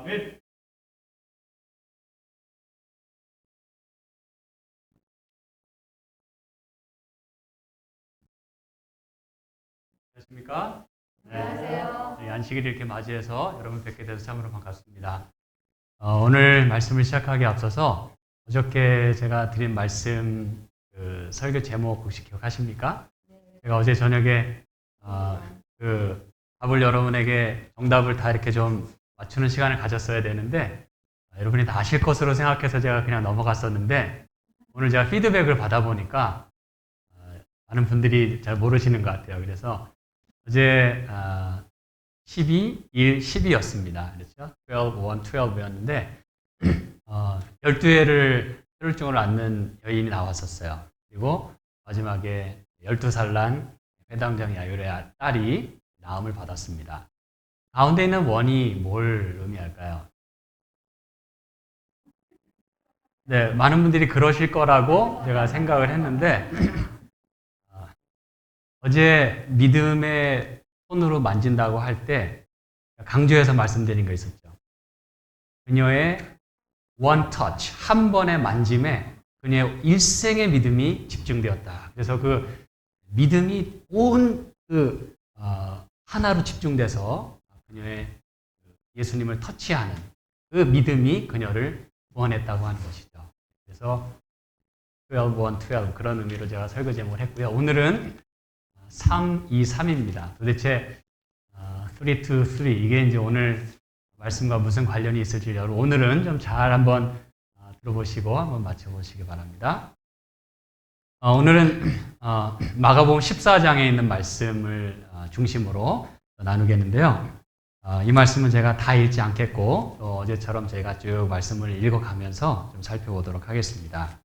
아멘. 안녕하십니까? 네. 안녕하세요. 저희 안식일을 이렇게 맞이해서 여러분 뵙게 돼서 참으로 반갑습니다. 오늘 말씀을 시작하기에 앞서서 어저께 제가 드린 말씀 설교 제목 혹시 기억하십니까? 제가 어제 저녁에 그 답을 여러분에게 정답을 다 이렇게 좀 맞추는 시간을 가졌어야 되는데 여러분이 다 아실 것으로 생각해서 제가 그냥 넘어갔었는데 오늘 제가 피드백을 받아보니까 많은 분들이 잘 모르시는 것 같아요. 그래서 어제 12, 1, 10이었습니다. 그렇죠? 12, 1, 12였는데 12회를 혈증을 앓는 여인이 나왔었어요. 그리고 마지막에 12살 난 회당장 야율의 딸이 나음을 받았습니다. 가운데 있는 원이 뭘 의미할까요? 네, 많은 분들이 그러실 거라고 제가 생각을 했는데 어제 믿음의 손으로 만진다고 할 때 강조해서 말씀드린 거 있었죠. 그녀의 one touch, 한 번의 만짐에 그녀의 일생의 믿음이 집중되었다. 그래서 그 믿음이 온 하나로 집중돼서 그녀의 예수님을 터치하는 그 믿음이 그녀를 구원했다고 하는 것이죠. 그래서 12, 1, 12 그런 의미로 제가 설교 제목을 했고요. 오늘은 3, 2, 3입니다. 도대체 3, 2, 3 이게 이제 오늘 말씀과 무슨 관련이 있을지 여러분 오늘은 좀 잘 한번 들어보시고 한번 맞춰보시기 바랍니다. 오늘은 마가복음 14장에 있는 말씀을 중심으로 나누겠는데요. 이 말씀은 제가 다 읽지 않겠고 또 어제처럼 저희가 쭉 말씀을 읽어가면서 좀 살펴보도록 하겠습니다.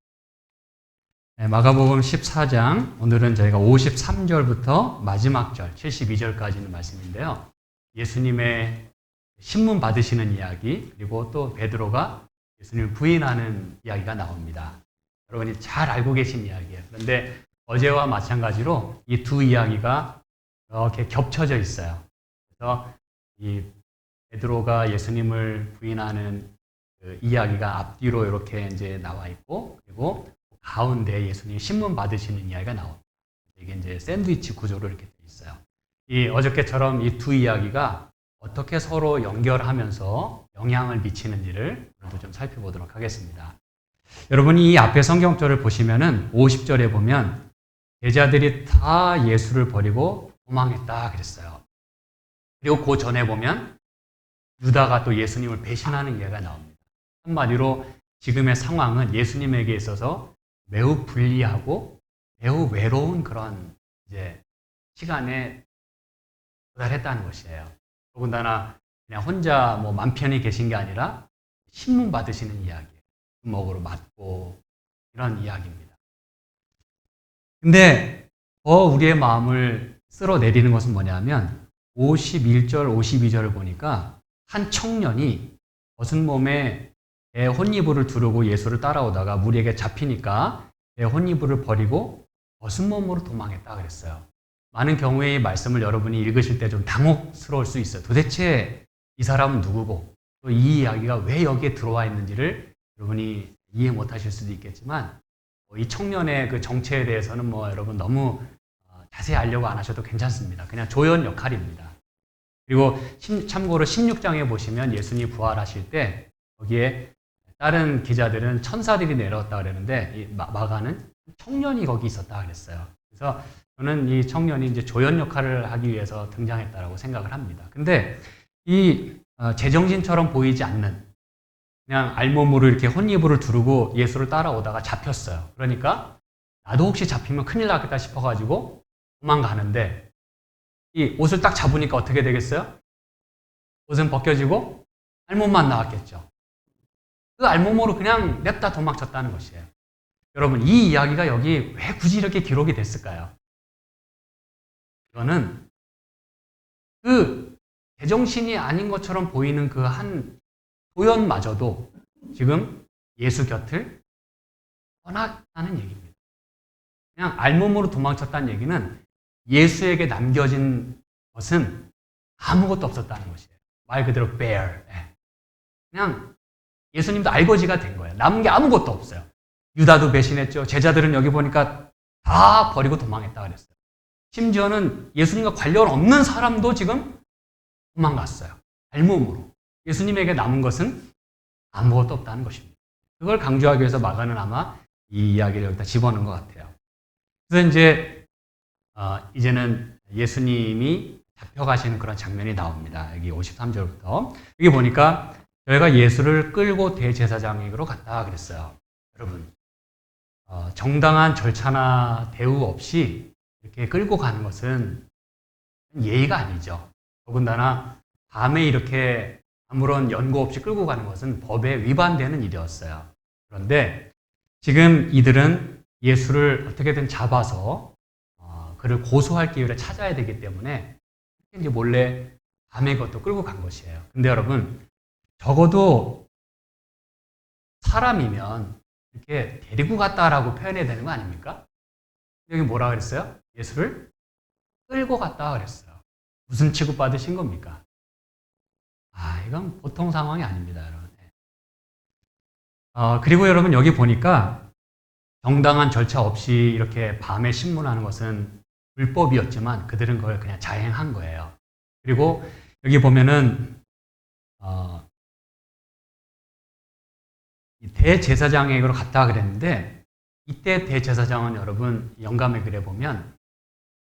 네, 마가복음 14장 오늘은 저희가 53절부터 마지막 절 72절까지 있는 말씀인데요. 예수님의 신문 받으시는 이야기 그리고 또 베드로가 예수님을 부인하는 이야기가 나옵니다. 여러분이 잘 알고 계신 이야기예요. 그런데 어제와 마찬가지로 이 두 이야기가 이렇게 겹쳐져 있어요. 그래서 이 베드로가 예수님을 부인하는 그 이야기가 앞뒤로 이렇게 이제 나와 있고 그리고 가운데 예수님이 신문 받으시는 이야기가 나옵니다. 이게 이제 샌드위치 구조로 이렇게 되어 있어요. 이 어저께처럼 이 두 이야기가 어떻게 서로 연결하면서 영향을 미치는지를 오늘도 좀 살펴보도록 하겠습니다. 여러분이 이 앞에 성경절을 보시면은 50절에 보면 제자들이 다 예수를 버리고 도망했다 그랬어요. 그리고 그 전에 보면 유다가 또 예수님을 배신하는 예가 나옵니다. 한마디로 지금의 상황은 예수님에게 있어서 매우 불리하고 매우 외로운 그런 이제 시간에 도달했다는 것이에요. 더군다나 그냥 혼자 뭐 맘 편히 계신 게 아니라 신문 받으시는 이야기예요. 주먹으로 맞고 이런 이야기입니다. 근데 더 우리의 마음을 쓸어내리는 것은 뭐냐면 51절, 52절을 보니까 한 청년이 벗은 몸에 배 혼이불을 두르고 예수를 따라오다가 무리에게 잡히니까 배 혼이불을 버리고 벗은 몸으로 도망했다 그랬어요. 많은 경우에 이 말씀을 여러분이 읽으실 때 좀 당혹스러울 수 있어요. 도대체 이 사람은 누구고 또 이 이야기가 왜 여기에 들어와 있는지를 여러분이 이해 못하실 수도 있겠지만 이 청년의 그 정체에 대해서는 뭐 여러분 너무 자세히 알려고 안 하셔도 괜찮습니다. 그냥 조연 역할입니다. 그리고 참고로 16장에 보시면 예수님이 부활하실 때 거기에 다른 기자들은 천사들이 내려왔다 그랬는데 이 마가는 청년이 거기 있었다 그랬어요. 그래서 저는 이 청년이 이제 조연 역할을 하기 위해서 등장했다라고 생각을 합니다. 근데 이 제정신처럼 보이지 않는 그냥 알몸으로 이렇게 혼이불을 두르고 예수를 따라오다가 잡혔어요. 그러니까 나도 혹시 잡히면 큰일 나겠다 싶어가지고 도망가는데 이 옷을 딱 잡으니까 어떻게 되겠어요? 옷은 벗겨지고 알몸만 나왔겠죠. 그 알몸으로 그냥 냅다 도망쳤다는 것이에요. 여러분 이 이야기가 여기 왜 굳이 이렇게 기록이 됐을까요? 이거는 그 제정신이 아닌 것처럼 보이는 그 한 도연마저도 지금 예수 곁을 떠났다는 얘기입니다. 그냥 알몸으로 도망쳤다는 얘기는 예수에게 남겨진 것은 아무것도 없었다는 것이에요. 말 그대로 bare. 그냥 예수님도 알거지가 된 거예요. 남은 게 아무것도 없어요. 유다도 배신했죠. 제자들은 여기 보니까 다 버리고 도망했다 그랬어요. 심지어는 예수님과 관련 없는 사람도 지금 도망갔어요. 발몸으로. 예수님에게 남은 것은 아무것도 없다는 것입니다. 그걸 강조하기 위해서 마가는 아마 이 이야기를 여기다 집어넣은 것 같아요. 그래서 이제는 예수님이 잡혀가시는 그런 장면이 나옵니다. 여기 53절부터. 여기 보니까 저희가 예수를 끌고 대제사장에게로 갔다 그랬어요. 여러분, 정당한 절차나 대우 없이 이렇게 끌고 가는 것은 예의가 아니죠. 더군다나 밤에 이렇게 아무런 연고 없이 끌고 가는 것은 법에 위반되는 일이었어요. 그런데 지금 이들은 예수를 어떻게든 잡아서 그를 고소할 기회를 찾아야 되기 때문에 이제 몰래 밤에 그것도 끌고 간 것이에요. 근데 여러분, 적어도 사람이면 이렇게 데리고 갔다라고 표현해야 되는 거 아닙니까? 여기 뭐라 그랬어요? 예수를 끌고 갔다 그랬어요. 무슨 취급받으신 겁니까? 이건 보통 상황이 아닙니다, 여러분. 그리고 여러분, 여기 보니까 정당한 절차 없이 이렇게 밤에 신문하는 것은 불법이었지만 그들은 그걸 그냥 자행한 거예요. 그리고 여기 보면은 대제사장에게로 갔다 그랬는데 이때 대제사장은 여러분 영감의 글에 보면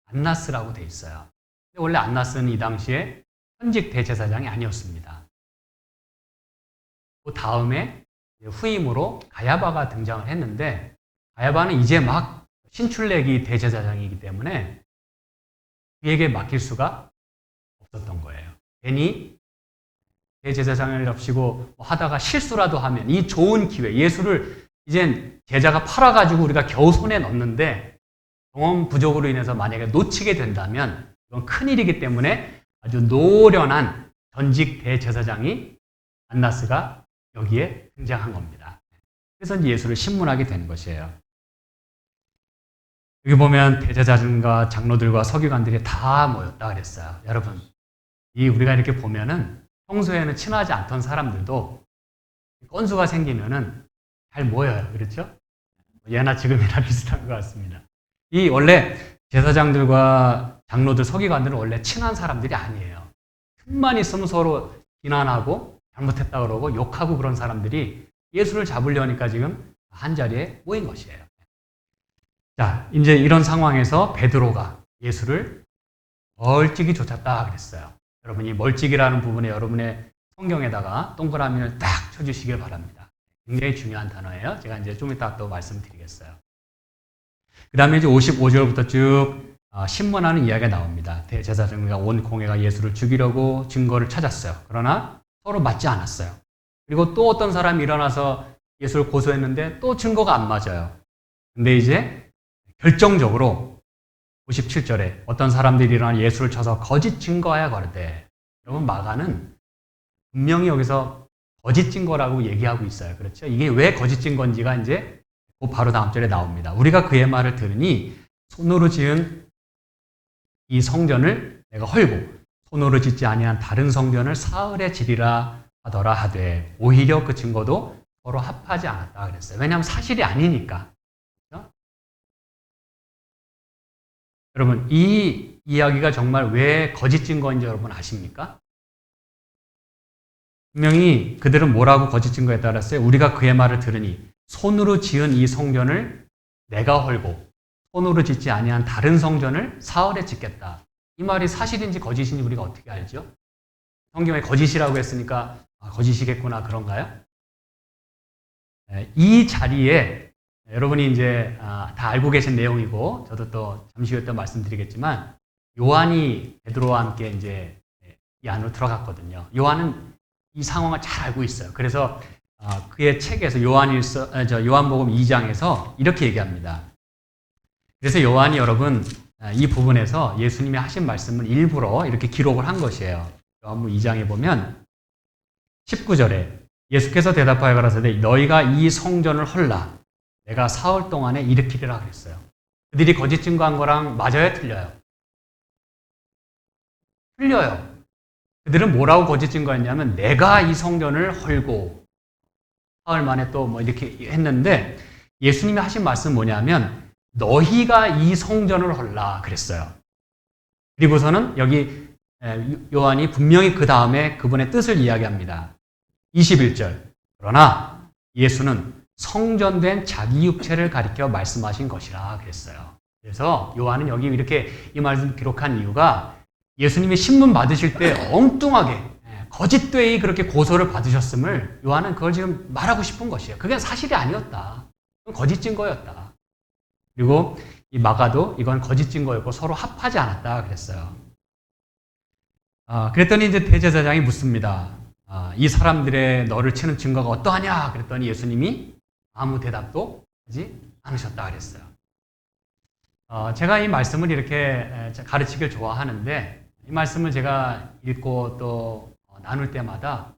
안나스라고 돼 있어요. 근데 원래 안나스는 이 당시에 현직 대제사장이 아니었습니다. 그 다음에 후임으로 가야바가 등장을 했는데 가야바는 이제 막 신출내기 대제사장이기 때문에 그에게 맡길 수가 없었던 거예요. 괜히 대제사장을 잡시고 하다가 실수라도 하면 이 좋은 기회, 예수를 이젠 제자가 팔아가지고 우리가 겨우 손에 넣는데 경험 부족으로 인해서 만약에 놓치게 된다면 이건 큰일이기 때문에 아주 노련한 전직 대제사장이 안나스가 여기에 등장한 겁니다. 그래서 이제 예수를 신문하게 되는 것이에요. 여기 보면 대제사장과 장로들과 서기관들이 다 모였다 그랬어요. 여러분, 우리가 이렇게 보면은 평소에는 친하지 않던 사람들도 건수가 생기면은 잘 모여요. 그렇죠? 예나 지금이나 비슷한 것 같습니다. 이 원래 제사장들과 장로들, 서기관들은 원래 친한 사람들이 아니에요. 틈만 있으면 서로 비난하고 잘못했다 그러고 욕하고 그런 사람들이 예수를 잡으려니까 지금 한자리에 모인 것이에요. 자, 이제 이런 상황에서 베드로가 예수를 멀찍이 쫓았다 그랬어요. 여러분, 이 멀찍이라는 부분에 여러분의 성경에다가 동그라미를 딱 쳐주시길 바랍니다. 굉장히 중요한 단어예요. 제가 이제 좀 이따 또 말씀드리겠어요. 그 다음에 이제 55절부터 쭉 신문하는 이야기가 나옵니다. 대제사장과 온 공회가 예수를 죽이려고 증거를 찾았어요. 그러나 서로 맞지 않았어요. 그리고 또 어떤 사람이 일어나서 예수를 고소했는데 또 증거가 안 맞아요. 근데 이제 결정적으로 57절에 어떤 사람들이 일어나 예수를 쳐서 거짓 증거하여 가로되, 여러분 마가는 분명히 여기서 거짓 증거라고 얘기하고 있어요. 그렇죠? 이게 왜 거짓 증거인지가 이제 바로 다음 절에 나옵니다. 우리가 그의 말을 들으니 손으로 지은 이 성전을 내가 헐고 손으로 짓지 아니한 다른 성전을 사흘에 지리라 하더라 하되, 오히려 그 증거도 서로 합하지 않았다 그랬어요. 왜냐하면 사실이 아니니까. 그렇죠? 여러분, 이 이야기가 정말 왜 거짓 증거인지 여러분 아십니까? 분명히 그들은 뭐라고 거짓 증거에 따랐어요? 우리가 그의 말을 들으니 손으로 지은 이 성전을 내가 헐고 손으로 짓지 아니한 다른 성전을 사흘에 짓겠다. 이 말이 사실인지 거짓인지 우리가 어떻게 알죠? 성경에 거짓이라고 했으니까 거짓이겠구나 그런가요? 이 자리에 여러분이 이제 다 알고 계신 내용이고 저도 또 잠시 후에 또 말씀드리겠지만 요한이 베드로와 함께 이제 이 안으로 들어갔거든요. 요한은 이 상황을 잘 알고 있어요. 그래서 그의 책에서 요한복음 2장에서 이렇게 얘기합니다. 그래서 요한이 여러분 이 부분에서 예수님이 하신 말씀을 일부러 이렇게 기록을 한 것이에요. 요한복음 2장에 보면 19절에 예수께서 대답하여 가라사대 너희가 이 성전을 헐라 내가 사흘 동안에 일으키리라 그랬어요. 그들이 거짓 증거한 거랑 맞아요, 틀려요? 틀려요. 그들은 뭐라고 거짓 증거했냐면 내가 이 성전을 헐고 사흘 만에 또 뭐 이렇게 했는데 예수님이 하신 말씀은 뭐냐면 너희가 이 성전을 헐라 그랬어요. 그리고서는 여기 요한이 분명히 그 다음에 그분의 뜻을 이야기합니다. 21절. 그러나 예수는 성전된 자기 육체를 가리켜 말씀하신 것이라 그랬어요. 그래서 요한은 여기 이렇게 이 말씀을 기록한 이유가 예수님이 신문 받으실 때 엉뚱하게 거짓되이 그렇게 고소를 받으셨음을 요한은 그걸 지금 말하고 싶은 것이에요. 그게 사실이 아니었다. 그건 거짓 증거였다. 그리고 이 마가도 이건 거짓 증거였고 서로 합하지 않았다 그랬어요. 그랬더니 이제 대제사장이 묻습니다. 이 사람들의 너를 치는 증거가 어떠하냐? 그랬더니 예수님이 아무 대답도 하지 않으셨다 그랬어요. 제가 이 말씀을 이렇게 가르치길 좋아하는데 이 말씀을 제가 읽고 또 나눌 때마다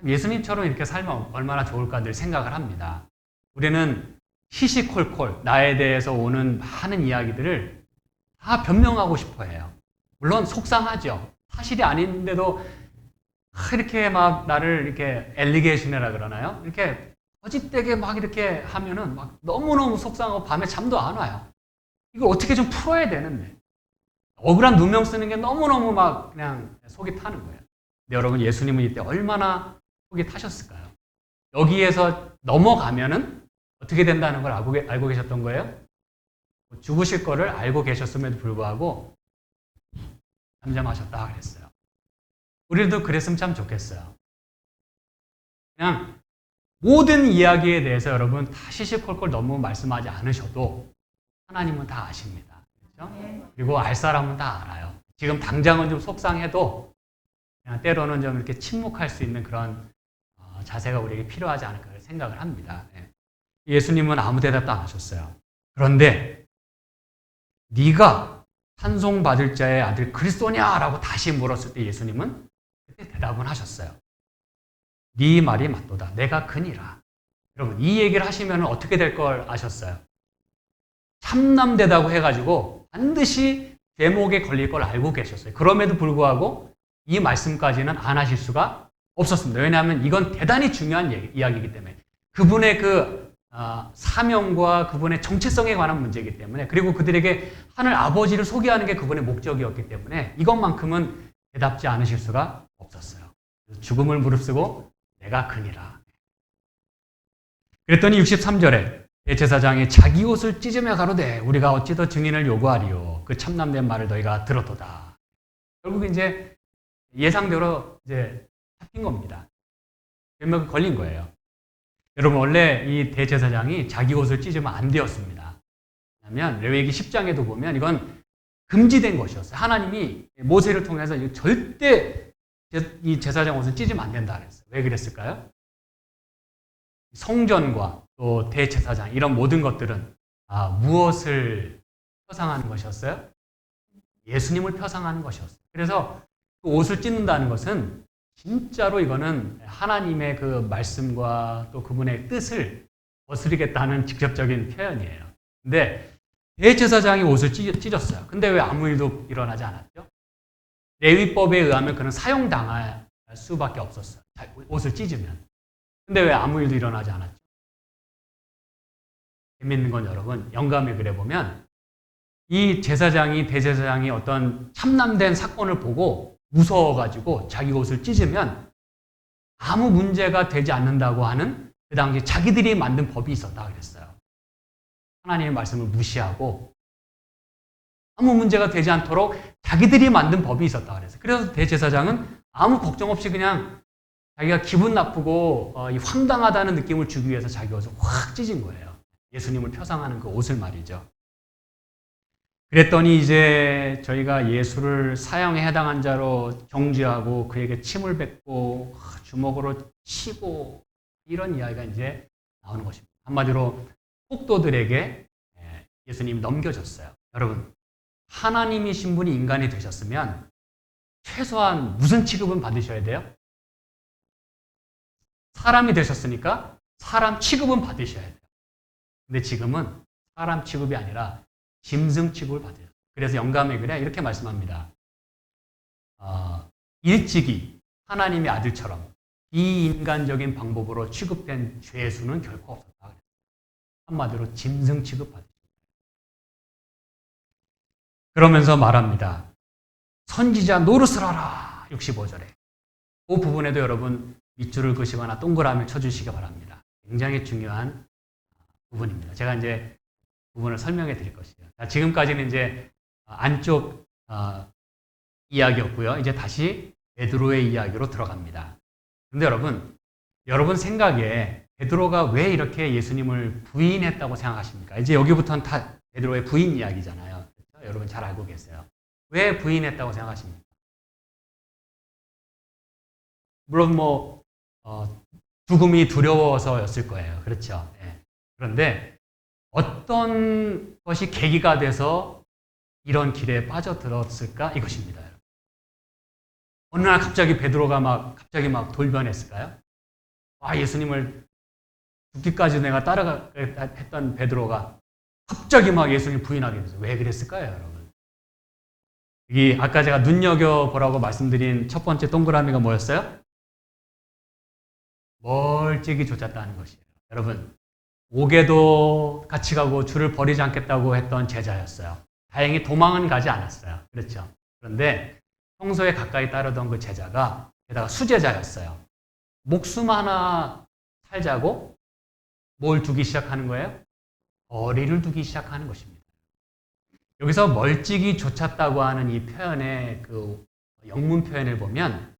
예수님처럼 이렇게 살면 얼마나 좋을까 늘 생각을 합니다. 우리는 시시콜콜 나에 대해서 오는 많은 이야기들을 다 변명하고 싶어 해요. 물론 속상하죠. 사실이 아닌데도 이렇게 막 나를 이렇게 엘리게이션이라 그러나요? 이렇게 거짓되게 막 이렇게 하면은 막 너무너무 속상하고 밤에 잠도 안 와요. 이걸 어떻게 좀 풀어야 되는데. 억울한 누명 쓰는 게 너무너무 막 그냥 속이 타는 거예요. 근데 여러분 예수님은 이때 얼마나 속이 타셨을까요? 여기에서 넘어가면은 어떻게 된다는 걸 알고 계셨던 거예요? 죽으실 거를 알고 계셨음에도 불구하고 잠잠하셨다 그랬어요. 우리도 그랬으면 참 좋겠어요. 그냥 모든 이야기에 대해서 여러분 다 시시콜콜 너무 말씀하지 않으셔도 하나님은 다 아십니다. 그렇죠? 그리고 알 사람은 다 알아요. 지금 당장은 좀 속상해도 그냥 때로는 좀 이렇게 침묵할 수 있는 그런 자세가 우리에게 필요하지 않을까 생각을 합니다. 예수님은 아무 대답도 안 하셨어요. 그런데 네가 찬송받을 자의 아들 그리스도냐라고 다시 물었을 때 예수님은 그때 대답은 하셨어요. 네 말이 맞도다. 내가 그니라. 여러분 이 얘기를 하시면 어떻게 될 걸 아셨어요? 참남되다고 해가지고 반드시 제목에 걸릴 걸 알고 계셨어요. 그럼에도 불구하고 이 말씀까지는 안 하실 수가 없었습니다. 왜냐하면 이건 대단히 중요한 이야기이기 때문에 그분의 그 사명과 그분의 정체성에 관한 문제이기 때문에 그리고 그들에게 하늘 아버지를 소개하는 게 그분의 목적이었기 때문에 이것만큼은 대답지 않으실 수가 없었어요. 죽음을 무릅쓰고 내가 그니라. 그랬더니 63절에 대제사장이 자기 옷을 찢으며 가로되 우리가 어찌 더 증인을 요구하리요. 그 참남된 말을 너희가 들었도다. 결국 이제 예상대로 이제 잡힌 겁니다. 변명이 걸린 거예요. 여러분 원래 이 대제사장이 자기 옷을 찢으면 안 되었습니다. 왜냐하면 레위기 10장에도 보면 이건 금지된 것이었어요. 하나님이 모세를 통해서 절대 이 제사장 옷을 찢으면 안 된다 그랬어요. 왜 그랬을까요? 성전과 또 대제사장 이런 모든 것들은 무엇을 표상하는 것이었어요? 예수님을 표상하는 것이었어요. 그래서 그 옷을 찢는다는 것은 진짜로 이거는 하나님의 그 말씀과 또 그분의 뜻을 거스르겠다는 직접적인 표현이에요. 근데 대제사장이 옷을 찢었어요. 근데 왜 아무 일도 일어나지 않았죠? 레위법에 의하면 그는 사형당할 수밖에 없었어요. 옷을 찢으면. 근데 왜 아무 일도 일어나지 않았죠? 재밌는 건 여러분, 영감의 글에 보면 이 대제사장이 어떤 참남된 사건을 보고 무서워가지고 자기 옷을 찢으면 아무 문제가 되지 않는다고 하는 그 당시 자기들이 만든 법이 있었다 그랬어요. 하나님의 말씀을 무시하고 아무 문제가 되지 않도록 자기들이 만든 법이 있었다 그랬어요. 그래서 대제사장은 아무 걱정 없이 그냥 자기가 기분 나쁘고 황당하다는 느낌을 주기 위해서 자기 옷을 확 찢은 거예요. 예수님을 표상하는 그 옷을 말이죠. 그랬더니 이제 저희가 예수를 사형에 해당한 자로 정죄하고 그에게 침을 뱉고 주먹으로 치고 이런 이야기가 이제 나오는 것입니다. 한마디로 폭도들에게 예수님이 넘겨졌어요. 여러분, 하나님이신 분이 인간이 되셨으면 최소한 무슨 취급은 받으셔야 돼요? 사람이 되셨으니까 사람 취급은 받으셔야 돼요. 근데 지금은 사람 취급이 아니라 짐승 취급을 받아요. 그래서 영감의 글에 이렇게 말씀합니다. 일찍이 하나님의 아들처럼 비인간적인 방법으로 취급된 죄수는 결코 없었다. 한마디로 짐승 취급받으셨다. 그러면서 말합니다. 선지자 노릇을 하라. 65절에. 그 부분에도 여러분 밑줄을 그시거나 동그라미를 쳐주시기 바랍니다. 굉장히 중요한 부분입니다. 제가 이제 부분을 설명해 드릴 것이에요. 지금까지는 이제 안쪽 이야기였고요. 이제 다시 베드로의 이야기로 들어갑니다. 그런데 여러분 생각에 베드로가 왜 이렇게 예수님을 부인했다고 생각하십니까? 이제 여기부터는 다 베드로의 부인 이야기잖아요. 그렇죠? 여러분 잘 알고 계세요. 왜 부인했다고 생각하십니까? 물론 죽음이 두려워서였을 거예요. 그렇죠? 네. 그런데 어떤 것이 계기가 돼서 이런 길에 빠져들었을까? 이것입니다. 어느 날 갑자기 베드로가 갑자기 돌변했을까요? 예수님을 죽기까지 내가 따라가 했던 베드로가 갑자기 예수님 부인하게 됐어요. 왜 그랬을까요, 여러분? 여기 아까 제가 눈여겨보라고 말씀드린 첫 번째 동그라미가 뭐였어요? 멀찍이 쫓았다는 것이에요. 여러분, 옥에도 같이 가고 주를 버리지 않겠다고 했던 제자였어요. 다행히 도망은 가지 않았어요. 그렇죠? 그런데 평소에 가까이 따르던 그 제자가 게다가 수제자였어요. 목숨 하나 살자고 뭘 두기 시작하는 거예요? 거리를 두기 시작하는 것입니다. 여기서 멀찍이 쫓았다고 하는 이 표현의 그 영문 표현을 보면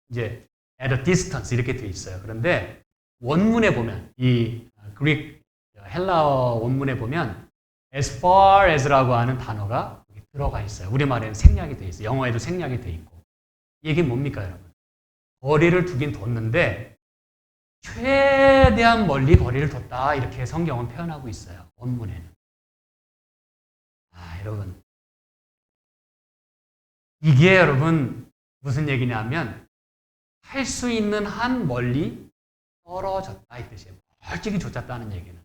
이제 at a distance 이렇게 되어 있어요. 그런데 원문에 보면 이 그릭 헬라어 원문에 보면 as far as라고 하는 단어가 들어가 있어요. 우리말에는 생략이 되어 있어요. 영어에도 생략이 되어 있고. 이 얘기는 뭡니까, 여러분? 거리를 두긴 뒀는데 최대한 멀리 거리를 뒀다 이렇게 성경은 표현하고 있어요. 원문에는. 여러분, 이게 여러분 무슨 얘기냐면 할 수 있는 한 멀리 떨어졌다 이 뜻이에요. 멀찍이 쫓았다는 얘기는.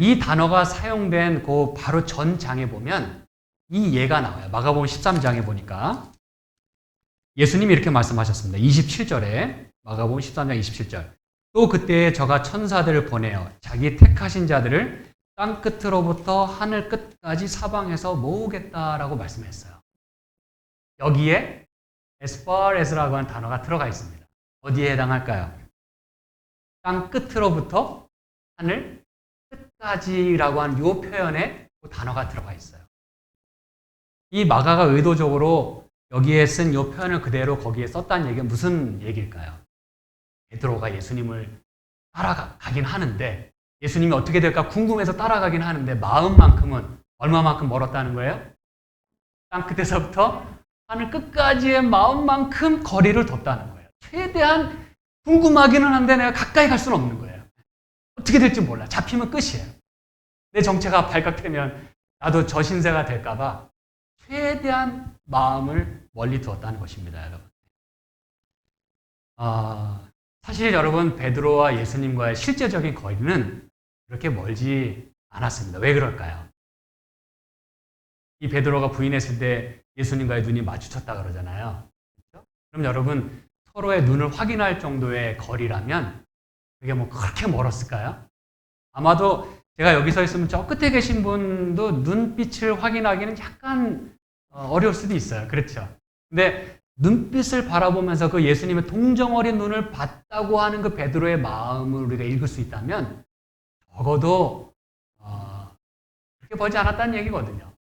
이 단어가 사용된 그 바로 전 장에 보면 이 예가 나와요. 마가복음 13장에 보니까 예수님이 이렇게 말씀하셨습니다. 27절에 마가복음 13장 27절. 또 그때 저가 천사들을 보내어 자기 택하신 자들을 땅 끝으로부터 하늘 끝까지 사방에서 모으겠다라고 말씀했어요. 여기에 as far as라고 하는 단어가 들어가 있습니다. 어디에 해당할까요? 땅 끝으로부터 하늘 끝까지라고 하는 이 표현에 그 단어가 들어가 있어요. 이 마가가 의도적으로 여기에 쓴 이 표현을 그대로 거기에 썼다는 얘기가 무슨 얘기일까요? 베드로가 예수님을 따라가긴 하는데 예수님이 어떻게 될까 궁금해서 따라가긴 하는데 마음만큼은 얼마만큼 멀었다는 거예요? 땅 끝에서부터 하늘 끝까지의 마음만큼 거리를 뒀다는 거예요. 최대한 궁금하기는 한데 내가 가까이 갈 수는 없는 거예요. 어떻게 될지 몰라. 잡히면 끝이에요. 내 정체가 발각되면 나도 저 신세가 될까 봐 최대한 마음을 멀리 두었다는 것입니다, 여러분. 사실 여러분 베드로와 예수님과의 실제적인 거리는 그렇게 멀지 않았습니다. 왜 그럴까요? 이 베드로가 부인했을 때 예수님과의 눈이 마주쳤다 그러잖아요. 그렇죠? 그럼 여러분 서로의 눈을 확인할 정도의 거리라면 그게 그렇게 멀었을까요? 아마도 제가 여기 서 있으면 저 끝에 계신 분도 눈빛을 확인하기는 약간 어려울 수도 있어요. 그렇죠? 근데 눈빛을 바라보면서 그 예수님의 동정 어린 눈을 봤다고 하는 그 베드로의 마음을 우리가 읽을 수 있다면 적어도 그렇게 멀지 않았다는 얘기거든요.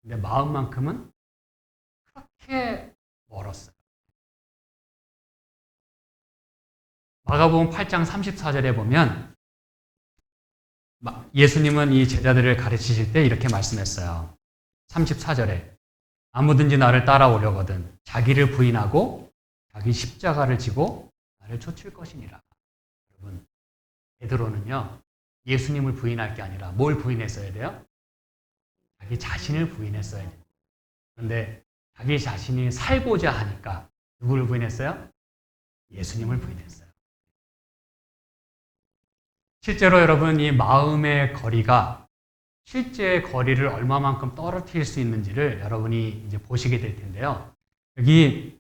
근데 마음만큼은 그렇게 멀었어요. 마가복음 8장 34절에 보면 예수님은 이 제자들을 가르치실 때 이렇게 말씀했어요. 34절에 아무든지 나를 따라오려거든 자기를 부인하고 자기 십자가를 지고 나를 쫓을 것이니라. 여러분, 베드로는요 예수님을 부인할 게 아니라 뭘 부인했어야 돼요? 자기 자신을 부인했어야 돼요. 그런데 자기 자신이 살고자 하니까 누구를 부인했어요? 예수님을 부인했어요. 실제로 여러분 이 마음의 거리가 실제 거리를 얼마만큼 떨어뜨릴 수 있는지를 여러분이 이제 보시게 될 텐데요. 여기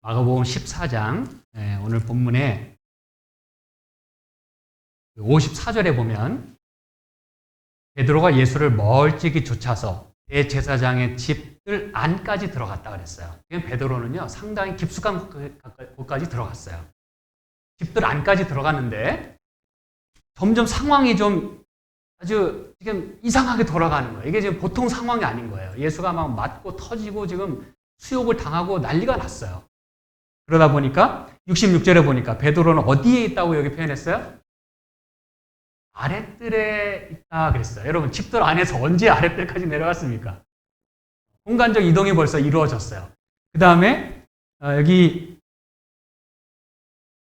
마가복음 14장 오늘 본문에 54절에 보면 베드로가 예수를 멀찍이 쫓아서 대제사장의 집들 안까지 들어갔다 그랬어요. 베드로는요 상당히 깊숙한 곳까지 들어갔어요. 집들 안까지 들어갔는데 점점 상황이 좀 아주 지금 이상하게 돌아가는 거예요. 이게 지금 보통 상황이 아닌 거예요. 예수가 막 맞고 터지고 지금 수욕을 당하고 난리가 났어요. 그러다 보니까 66절에 보니까 베드로는 어디에 있다고 여기 표현했어요? 아랫뜰에 있다 그랬어요. 여러분 집들 안에서 언제 아랫뜰까지 내려갔습니까? 공간적 이동이 벌써 이루어졌어요. 그 다음에 여기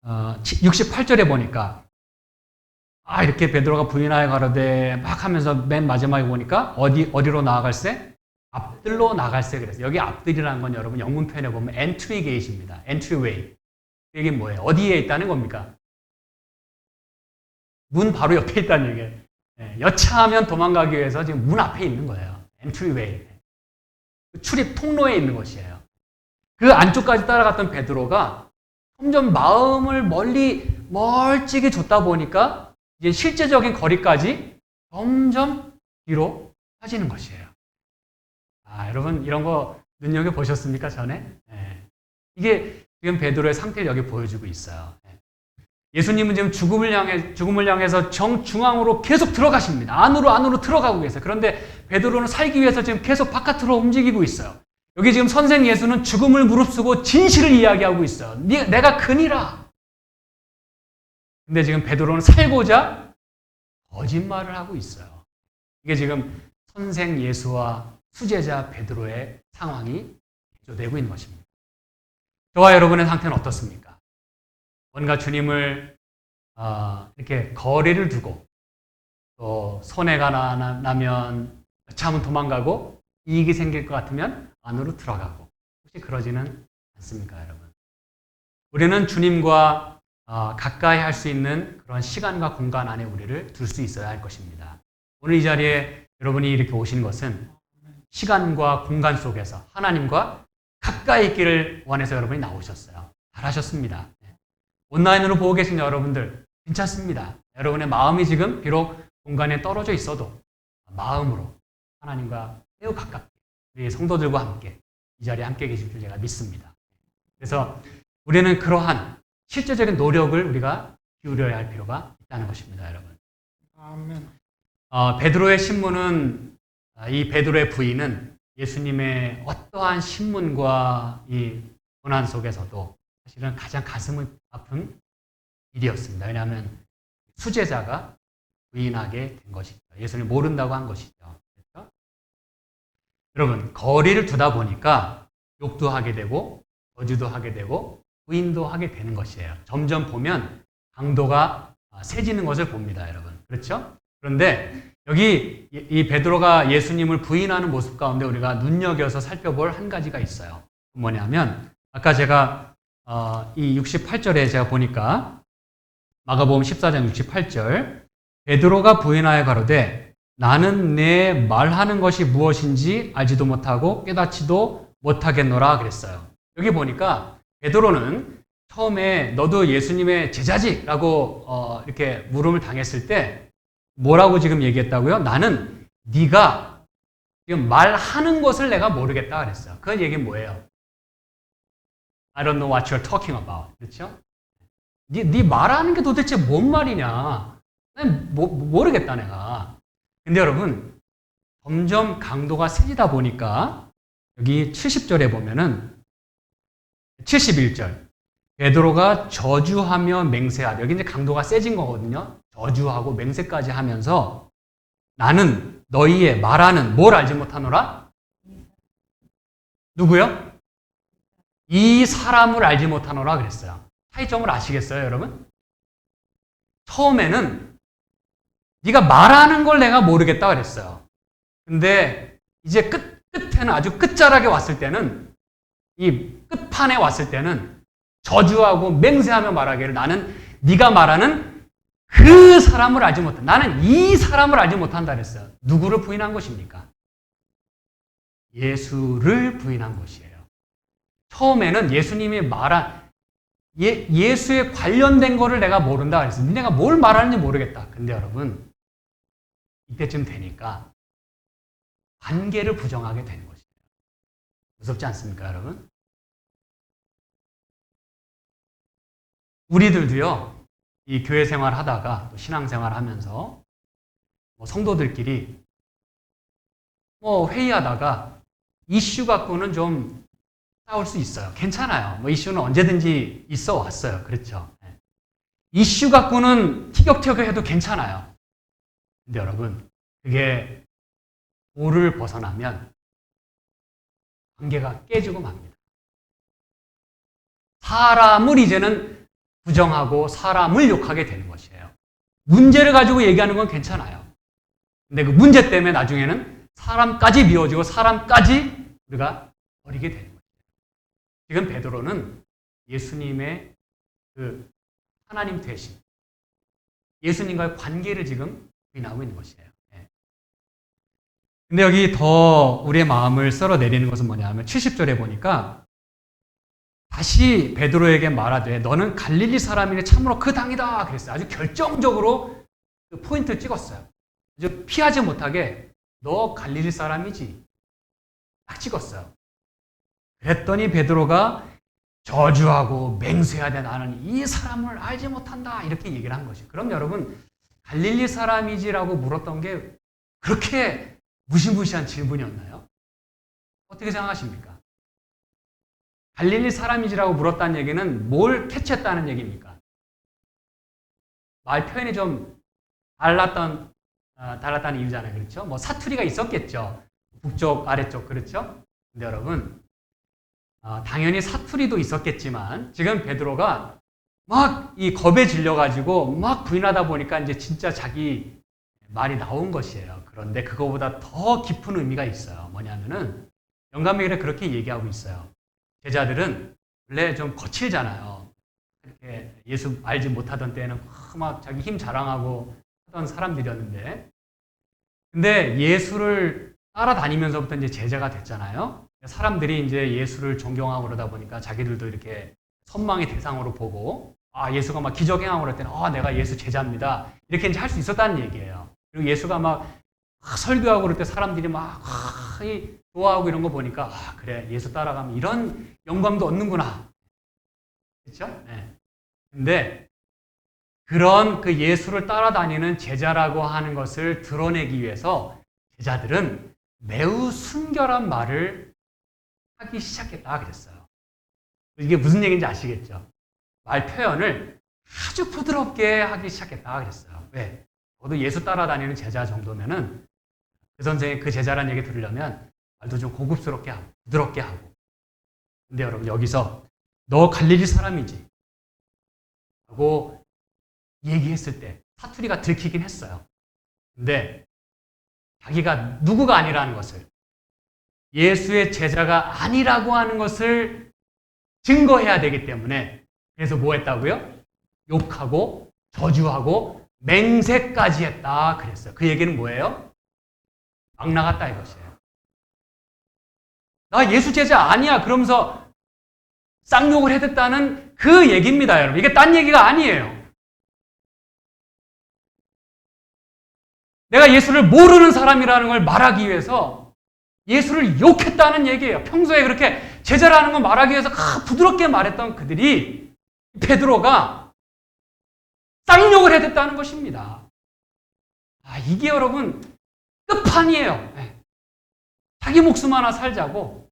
68절에 보니까 이렇게 베드로가 부인하여 가로되 막 하면서 맨 마지막에 보니까 어디로 나아갈세? 앞뜰로 나갈세 그랬어요. 여기 앞뜰이라는 건 여러분 영문 표현에 보면 entry gate입니다. entryway. 이게 뭐예요? 어디에 있다는 겁니까? 문 바로 옆에 있다는 얘기예요. 여차하면 도망가기 위해서 지금 문 앞에 있는 거예요. entryway. 출입 통로에 있는 것이에요. 그 안쪽까지 따라갔던 베드로가 점점 마음을 멀찍이 줬다 보니까 이제 실제적인 거리까지 점점 뒤로 빠지는 것이에요. 여러분 이런 거 눈여겨보셨습니까? 전에? 이게 지금 베드로의 상태를 여기 보여주고 있어요. 예수님은 지금 죽음을 향해서 정중앙으로 계속 들어가십니다. 안으로 들어가고 계세요. 그런데 베드로는 살기 위해서 지금 계속 바깥으로 움직이고 있어요. 여기 지금 선생 예수는 죽음을 무릅쓰고 진실을 이야기하고 있어요. 내가 근이라. 근데 지금 베드로는 살고자 거짓말을 하고 있어요. 이게 지금 선생 예수와 수제자 베드로의 상황이 대조되고 있는 것입니다. 저와 여러분의 상태는 어떻습니까? 뭔가 주님을 이렇게 거리를 두고 또 손해가 나면 여차하면 도망가고 이익이 생길 것 같으면 안으로 들어가고 혹시 그러지는 않습니까, 여러분? 우리는 주님과 가까이 할 수 있는 그런 시간과 공간 안에 우리를 둘 수 있어야 할 것입니다. 오늘 이 자리에 여러분이 이렇게 오신 것은 시간과 공간 속에서 하나님과 가까이 있기를 원해서 여러분이 나오셨어요. 잘하셨습니다. 온라인으로 보고 계신 여러분들 괜찮습니다. 여러분의 마음이 지금 비록 공간에 떨어져 있어도 마음으로 하나님과 매우 가깝게 우리 성도들과 함께 이 자리에 함께 계실 줄 제가 믿습니다. 그래서 우리는 그러한 실제적인 노력을 우리가 기울여야 할 필요가 있다는 것입니다, 여러분. 아멘. 베드로의 신문은 이 베드로의 부인은 예수님의 어떠한 신문과 이 고난 속에서도 사실은 가장 가슴을 아픈 일이었습니다. 왜냐하면 수제자가 부인하게 된 것이죠. 예수님 모른다고 한 것이죠. 그렇죠? 여러분 거리를 두다 보니까 욕도 하게 되고 저주도 하게 되고 부인도 하게 되는 것이에요. 점점 보면 강도가 세지는 것을 봅니다, 여러분. 그렇죠? 그런데 여기 이 베드로가 예수님을 부인하는 모습 가운데 우리가 눈여겨서 살펴볼 한 가지가 있어요. 뭐냐면 아까 제가 이 68절에 제가 보니까 마가복음 14장 68절 베드로가 부인하여 가로되 나는 내 말하는 것이 무엇인지 알지도 못하고 깨닫지도 못하겠노라 그랬어요. 여기 보니까 베드로는 처음에 너도 예수님의 제자지라고 이렇게 물음을 당했을 때 뭐라고 지금 얘기했다고요? 나는 네가 지금 말하는 것을 내가 모르겠다 그랬어요. 그 얘기는 뭐예요? I don't know what you're talking about. 그렇죠? 네 말하는 게 도대체 뭔 말이냐? 난 모르겠다 내가. 근데 여러분 점점 강도가 세지다 보니까 여기 70절에 보면은 71절 베드로가 저주하며 맹세하되 여기 이제 강도가 세진 거거든요. 저주하고 맹세까지 하면서 나는 너희의 말하는 뭘 알지 못하노라? 누구요? 이 사람을 알지 못하노라 그랬어요. 차이점을 아시겠어요, 여러분? 처음에는 네가 말하는 걸 내가 모르겠다 그랬어요. 근데 이제 끝에는 아주 끝자락에 왔을 때는 이 끝판에 왔을 때는 저주하고 맹세하며 말하기를 나는 네가 말하는 그 사람을 알지 못한다. 나는 이 사람을 알지 못한다 그랬어요. 누구를 부인한 것입니까? 예수를 부인한 것이에요. 처음에는 예수님이 말한 예수에 관련된 거를 내가 모른다 그랬어. 내가 뭘 말하는지 모르겠다. 근데 여러분 이때쯤 되니까 관계를 부정하게 되는 것이에요. 무섭지 않습니까, 여러분? 우리들도요, 이 교회 생활 하다가 또 신앙 생활 하면서 성도들끼리 회의하다가 이슈 갖고는 좀 싸울 수 있어요. 괜찮아요. 이슈는 언제든지 있어 왔어요. 그렇죠? 이슈 갖고는 티격태격해도 괜찮아요. 근데 여러분, 그게 도를 벗어나면 관계가 깨지고 맙니다. 사람을 이제는 부정하고 사람을 욕하게 되는 것이에요. 문제를 가지고 얘기하는 건 괜찮아요. 근데 그 문제 때문에 나중에는 사람까지 미워지고 사람까지 우리가 버리게 되는 거예요. 지금 베드로는 예수님의 그 하나님 되신 예수님과의 관계를 지금 부인하고 있는 것이에요. 근데 여기 더 우리의 마음을 썰어내리는 것은 뭐냐면 70절에 보니까 다시 베드로에게 말하되 너는 갈릴리 사람이니 참으로 그 당이다 그랬어요. 아주 결정적으로 그 포인트를 찍었어요. 아주 피하지 못하게 너 갈릴리 사람이지 딱 찍었어요. 그랬더니 베드로가 저주하고 맹세하되 나는 이 사람을 알지 못한다 이렇게 얘기를 한 것이에요. 그럼 여러분 갈릴리 사람이지라고 물었던 게 그렇게 무시무시한 질문이었나요? 어떻게 생각하십니까? 갈릴리 사람이지라고 물었다는 얘기는 뭘 캐치했다는 얘기입니까? 말 표현이 좀 달랐다는 이유잖아요. 그렇죠? 사투리가 있었겠죠. 북쪽, 아래쪽. 그렇죠? 근데 여러분, 당연히 사투리도 있었겠지만 지금 베드로가 막 이 겁에 질려가지고 막 부인하다 보니까 이제 진짜 자기 말이 나온 것이에요. 그런데 그거보다 더 깊은 의미가 있어요. 뭐냐면은 영감에게 그렇게 얘기하고 있어요. 제자들은 원래 좀 거칠잖아요. 이렇게 예수 알지 못하던 때는 막 자기 힘 자랑하고 하던 사람들이었는데, 근데 예수를 따라다니면서부터 이제 제자가 됐잖아요. 사람들이 이제 예수를 존경하고 그러다 보니까 자기들도 이렇게 선망의 대상으로 보고, 예수가 막 기적행하고 그럴 때는 내가 예수 제자입니다. 이렇게 이제 할 수 있었다는 얘기예요. 그리고 예수가 막 설교하고 그럴 때 사람들이 막 좋아하고 이런 거 보니까 그래 예수 따라가면 이런 영광도 얻는구나. 그렇죠? 네. 근데 그런 그 예수를 따라다니는 제자라고 하는 것을 드러내기 위해서 제자들은 매우 순결한 말을 하기 시작했다 그랬어요. 이게 무슨 얘기인지 아시겠죠? 말 표현을 아주 부드럽게 하기 시작했다 그랬어요. 왜? 저도 예수 따라다니는 제자 정도면은 그 선생이 그 제자란 얘기 들으려면 말도 좀 고급스럽게 하고 부드럽게 하고. 근데 여러분 여기서 너 갈릴리 사람이지 하고 얘기했을 때 사투리가 들키긴 했어요. 근데 자기가 누구가 아니라는 것을, 예수의 제자가 아니라고 하는 것을 증거해야 되기 때문에 그래서 뭐 했다고요? 욕하고 저주하고 맹세까지 했다 그랬어요. 그 얘기는 뭐예요? 막 나갔다 이것이에요. 나 예수 제자 아니야 그러면서 쌍욕을 해댔다는 그 얘기입니다, 여러분. 이게 딴 얘기가 아니에요. 내가 예수를 모르는 사람이라는 걸 말하기 위해서 예수를 욕했다는 얘기예요. 평소에 그렇게 제자라는 걸 말하기 위해서 부드럽게 말했던 그들이 베드로가 쌍욕을 해댔다는 것입니다. 이게 여러분 끝판이에요. 자기 목숨 하나 살자고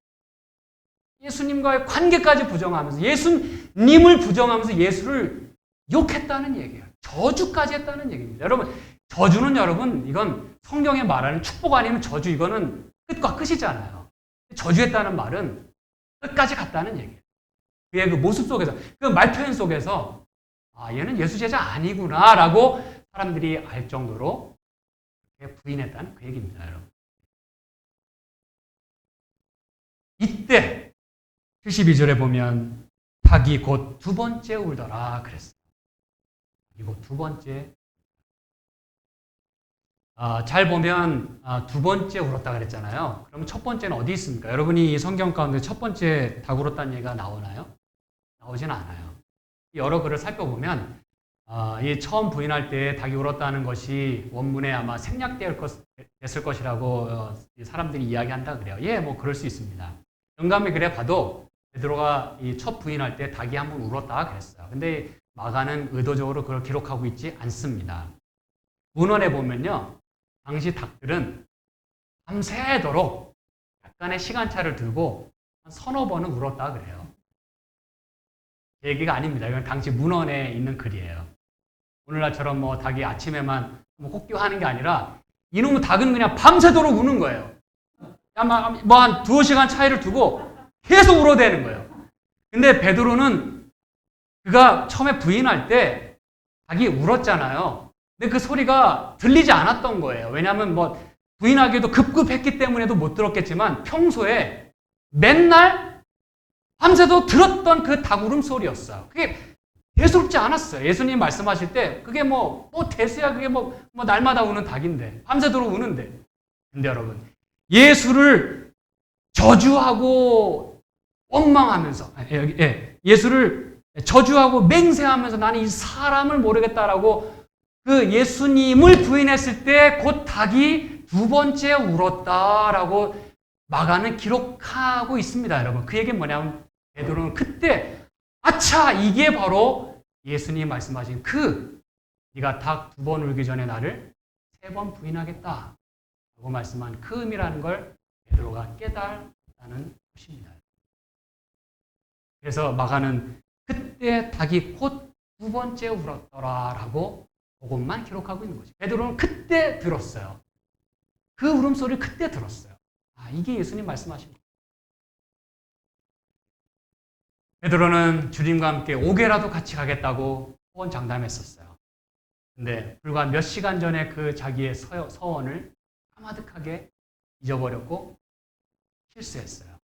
예수님과의 관계까지 부정하면서 예수님을 부정하면서 예수를 욕했다는 얘기예요. 저주까지 했다는 얘기입니다. 여러분 저주는 여러분 이건 성경에 말하는 축복 아니면 저주, 이거는 끝과 끝이잖아요. 저주했다는 말은 끝까지 갔다는 얘기예요. 그의 그 모습 속에서, 그 말 표현 속에서 얘는 예수 제자 아니구나 라고 사람들이 알 정도로 부인했다는 그 얘기입니다, 여러분. 이때 72절에 보면 닭이 곧 두 번째 울더라 그랬어요. 닭이 곧 두 번째. 잘 보면 두 번째 울었다 그랬잖아요. 그러면 첫 번째는 어디 있습니까? 여러분이 이 성경 가운데 첫 번째 닭 울었다는 얘기가 나오나요? 나오진 않아요. 여러 글을 살펴보면 이 처음 부인할 때 닭이 울었다는 것이 원문에 아마 생략됐을 것이라고 사람들이 이야기한다 그래요. 예, 뭐 그럴 수 있습니다. 영감이 그래 봐도 베드로가 이 첫 부인할 때 닭이 한번 울었다 그랬어요. 근데 마가는 의도적으로 그걸 기록하고 있지 않습니다. 문헌에 보면요, 당시 닭들은 밤새도록 약간의 시간차를 두고 한 서너 번은 울었다 그래요. 제 얘기가 아닙니다. 이건 당시 문헌에 있는 글이에요. 오늘날처럼 뭐 닭이 아침에만 뭐 혹교하는 게 아니라 이놈의 닭은 그냥 밤새도록 우는 거예요. 아마 뭐 한 2시간 차이를 두고 계속 울어대는 거예요. 근데 베드로는 그가 처음에 부인할 때 닭이 울었잖아요. 근데 그 소리가 들리지 않았던 거예요. 왜냐하면 뭐 부인하기도 급급했기 때문에도 못 들었겠지만 평소에 맨날 밤새도 들었던 그 닭 울음소리였어요. 그게 대수롭지 않았어요. 예수님 말씀하실 때 그게 뭐 대수야, 그게 뭐 날마다 우는 닭인데 밤새도록 우는데. 근데 여러분, 예수를 저주하고 원망하면서 예수를 저주하고 맹세하면서 나는 이 사람을 모르겠다라고 그 예수님을 부인했을 때 곧 닭이 두 번째 울었다라고 마가는 기록하고 있습니다. 여러분, 그 얘기는 뭐냐면 베드로는 그때 아차, 이게 바로 예수님이 말씀하신 네가 닭 2번 울기 전에 나를 3번 부인하겠다 라고 말씀한 그 의미라는 걸 베드로가 깨달았다는 것입니다. 그래서 마가는 그때 닭이 곧 2번째 울었더라라고 그것만 기록하고 있는 거죠. 베드로는 그때 들었어요. 그 울음소리를 그때 들었어요. 이게 예수님 말씀하신 거예요. 베드로는 주님과 함께 5개라도 같이 가겠다고 호언장담했었어요. 근데 불과 몇 시간 전에 그 자기의 서원을 까마득하게 잊어버렸고 실수했어요.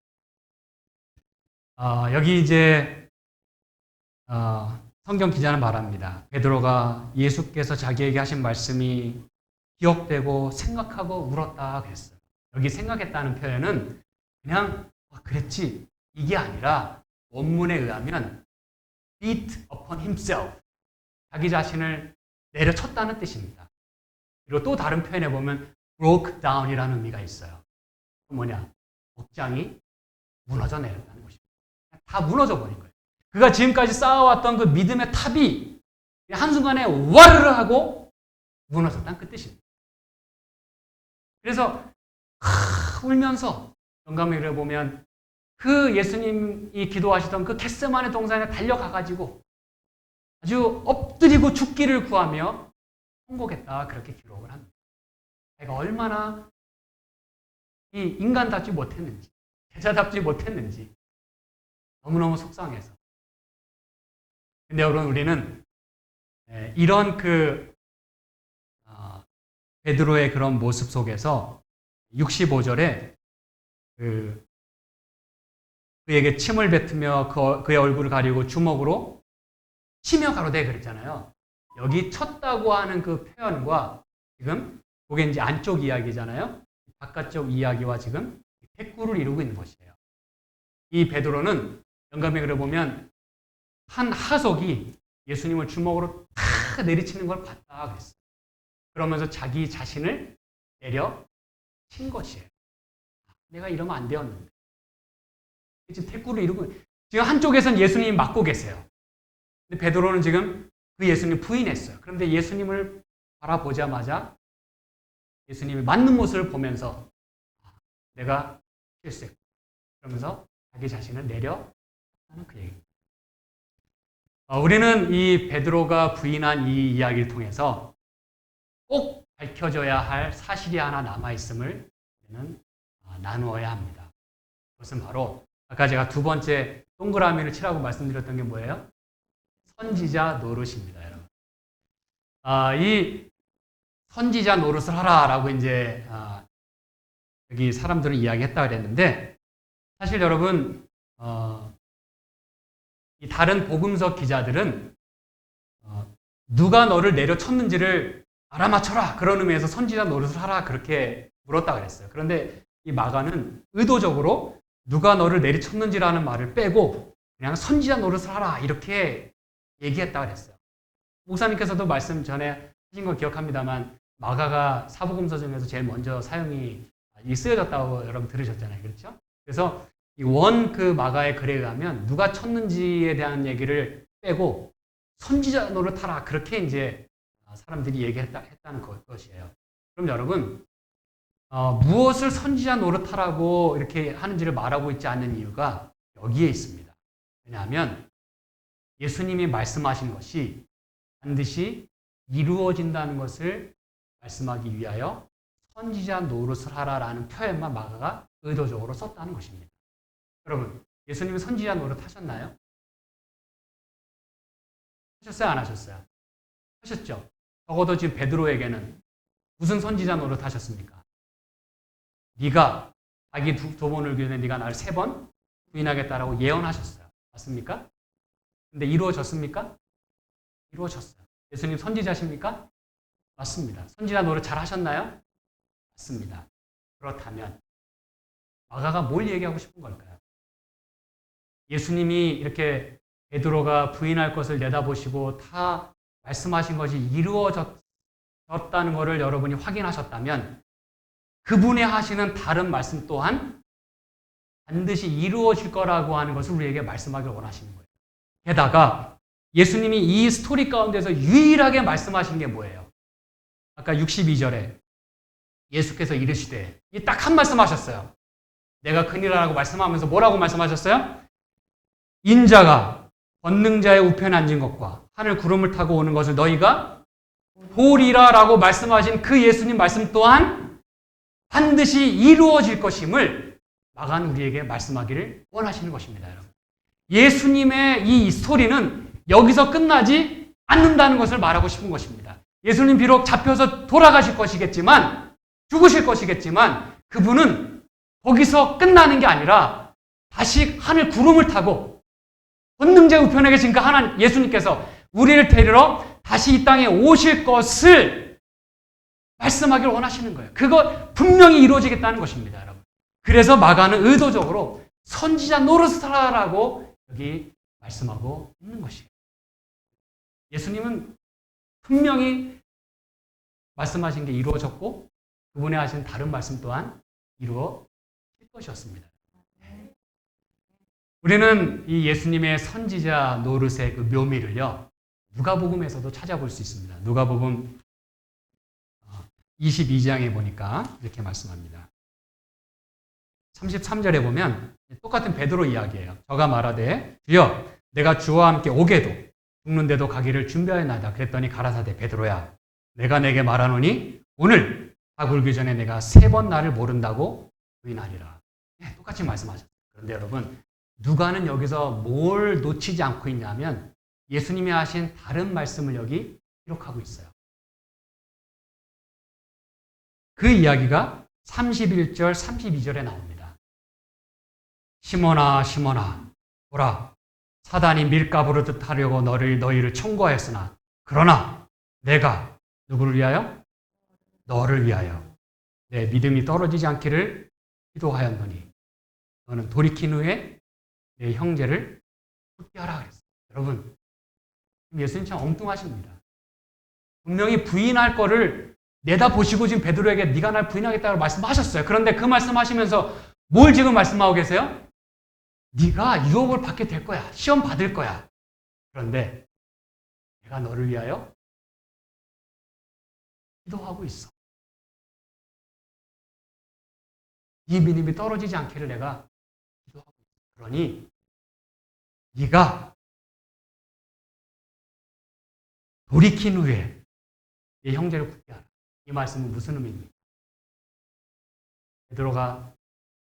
여기 이제 성경 기자는 말합니다. 베드로가 예수께서 자기에게 하신 말씀이 기억되고 생각하고 울었다 그랬어요. 여기 생각했다는 표현은 그냥 그랬지 이게 아니라 원문에 의하면 beat upon himself, 자기 자신을 내려쳤다는 뜻입니다. 그리고 또 다른 표현에 보면 broke down이라는 의미가 있어요. 뭐냐? 목장이 무너져 내렸다는 것입니다. 다 무너져 버린 거예요. 그가 지금까지 쌓아왔던 그 믿음의 탑이 한순간에 와르르 하고 무너졌다는 그 뜻입니다. 그래서 울면서 영감의 글에 보면 그 예수님이 기도하시던 그 겟세마네 동산에 달려가가지고 아주 엎드리고 죽기를 구하며 통곡했다, 그렇게 기록을 합니다. 내가 얼마나 이 인간답지 못했는지, 제자답지 못했는지 너무너무 속상해서. 근데 여러분, 우리는 이런 베드로의 그런 모습 속에서 65절에 그에게 침을 뱉으며 그의 얼굴을 가리고 주먹으로 치며 가로되 그랬잖아요. 여기 쳤다고 하는 그 표현과 지금 그게 이제 안쪽 이야기잖아요. 바깥쪽 이야기와 지금 대꾸를 이루고 있는 것이에요. 이 베드로는 영감의 글에 보면 한 하석이 예수님을 주먹으로 탁 내리치는 걸 봤다 그랬어요. 그러면서 자기 자신을 내려친 것이에요. 내가 이러면 안 되었는데. 지금 대꾸를 이루고, 지금 한쪽에서는 예수님이 맞고 계세요. 근데 베드로는 지금 그 예수님 부인했어요. 그런데 예수님을 바라보자마자 예수님이 맞는 모습을 보면서 내가 실수했고, 그러면서 자기 자신을 내려하는 그 얘기입니다. 우리는 이 베드로가 부인한 이 이야기를 통해서 꼭 밝혀져야 할 사실이 하나 남아있음을 우리는 나누어야 합니다. 그것은 바로 아까 제가 두 번째 동그라미를 치라고 말씀드렸던 게 뭐예요? 선지자 노릇입니다, 여러분. 이 선지자 노릇을 하라라고 이제 여기 사람들은 이야기했다 그랬는데, 사실 여러분 이 다른 복음서 기자들은 누가 너를 내려쳤는지를 알아맞혀라. 그런 의미에서 선지자 노릇을 하라. 그렇게 물었다 그랬어요. 그런데 이 마가는 의도적으로 누가 너를 내리쳤는지라는 말을 빼고 그냥 선지자 노릇을 하라. 이렇게 얘기했다 그랬어요. 목사님께서도 말씀 전에 하신 거 기억합니다만 마가가 사복음서 중에서 제일 먼저 사용이 쓰여졌다고 여러분 들으셨잖아요. 그렇죠? 그래서 이 그 마가의 글에 의하면 누가 쳤는지에 대한 얘기를 빼고 선지자 노릇하라. 그렇게 이제 사람들이 얘기했다는 것이에요. 그럼 여러분, 무엇을 선지자 노릇하라고 이렇게 하는지를 말하고 있지 않는 이유가 여기에 있습니다. 왜냐하면 예수님이 말씀하신 것이 반드시 이루어진다는 것을 말씀하기 위하여 선지자 노릇을 하라라는 표현만 마가가 의도적으로 썼다는 것입니다. 여러분, 예수님이 선지자 노릇 하셨나요? 하셨어요? 안 하셨어요? 하셨죠? 적어도 지금 베드로에게는 무슨 선지자 노릇 하셨습니까? 네가 자기 두 번을 기준에 네가 나를 3번 부인하겠다라고 예언하셨어요. 맞습니까? 근데 이루어졌습니까? 이루어졌어요. 예수님 선지자십니까? 맞습니다. 선지자 노릇 잘 하셨나요? 맞습니다. 그렇다면 마가가 뭘 얘기하고 싶은 걸까요? 예수님이 이렇게 베드로가 부인할 것을 내다보시고 다 말씀하신 것이 이루어졌다는 것을 여러분이 확인하셨다면 그분이 하시는 다른 말씀 또한 반드시 이루어질 거라고 하는 것을 우리에게 말씀하길 원하시는 거예요. 게다가 예수님이 이 스토리 가운데서 유일하게 말씀하신 게 뭐예요? 아까 62절에 예수께서 이르시되 이 딱 한 말씀 하셨어요. 내가 큰일이라고 말씀하면서 뭐라고 말씀하셨어요? 인자가 권능자의 우편에 앉은 것과 하늘 구름을 타고 오는 것을 너희가 보리라라고 말씀하신 그 예수님 말씀 또한 반드시 이루어질 것임을 마가는 우리에게 말씀하기를 원하시는 것입니다. 여러분. 예수님의 이 스토리는 여기서 끝나지 않는다는 것을 말하고 싶은 것입니다. 예수님 비록 잡혀서 돌아가실 것이겠지만 죽으실 것이겠지만 그분은 거기서 끝나는 게 아니라 다시 하늘 구름을 타고 권능자 우편에 계신 그 하나님 예수님께서 우리를 데리러 다시 이 땅에 오실 것을 말씀하기를 원하시는 거예요. 그거 분명히 이루어지겠다는 것입니다, 여러분. 그래서 마가는 의도적으로 선지자 노릇을 하라고 여기 말씀하고 있는 것이에요. 예수님은 분명히 말씀하신 게 이루어졌고 그분의 하신 다른 말씀 또한 이루어질 것이었습니다. 우리는 이 예수님의 선지자 노릇의 그 묘미를요, 누가복음에서도 찾아볼 수 있습니다. 누가복음 22장에 보니까 이렇게 말씀합니다. 33절에 보면 똑같은 베드로 이야기예요. 저가 말하되 주여 내가 주와 함께 오게도 죽는데도 가기를 준비하였나이다. 그랬더니 가라사대 베드로야 내가 내게 말하노니 오늘 다 굴기 전에 내가 3번 나를 모른다고 부인하리라. 네, 똑같이 말씀하셨어요. 그런데 여러분 누가는 여기서 뭘 놓치지 않고 있냐면 예수님이 하신 다른 말씀을 여기 기록하고 있어요. 그 이야기가 31절, 32절에 나옵니다. 시몬아, 시몬아, 보라, 사단이 밀가부르듯 하려고 너희를 청구하였으나 그러나 내가 누구를 위하여? 너를 위하여 내 믿음이 떨어지지 않기를 기도하였노니 너는 돌이킨 후에 내 형제를 붙게 하라 그랬어요. 여러분, 예수님 참 엉뚱하십니다. 분명히 부인할 거를 내다보시고 지금 베드로에게 네가 날 부인하겠다고 말씀하셨어요. 그런데 그 말씀하시면서 뭘 지금 말씀하고 계세요? 네가 유혹을 받게 될 거야. 시험 받을 거야. 그런데 내가 너를 위하여 기도하고 있어. 네 믿음이 떨어지지 않기를 내가 기도하고 있어. 그러니 네가 돌이킨 후에 네 형제를 굳게 하라. 이 말씀은 무슨 의미입니까? 베드로가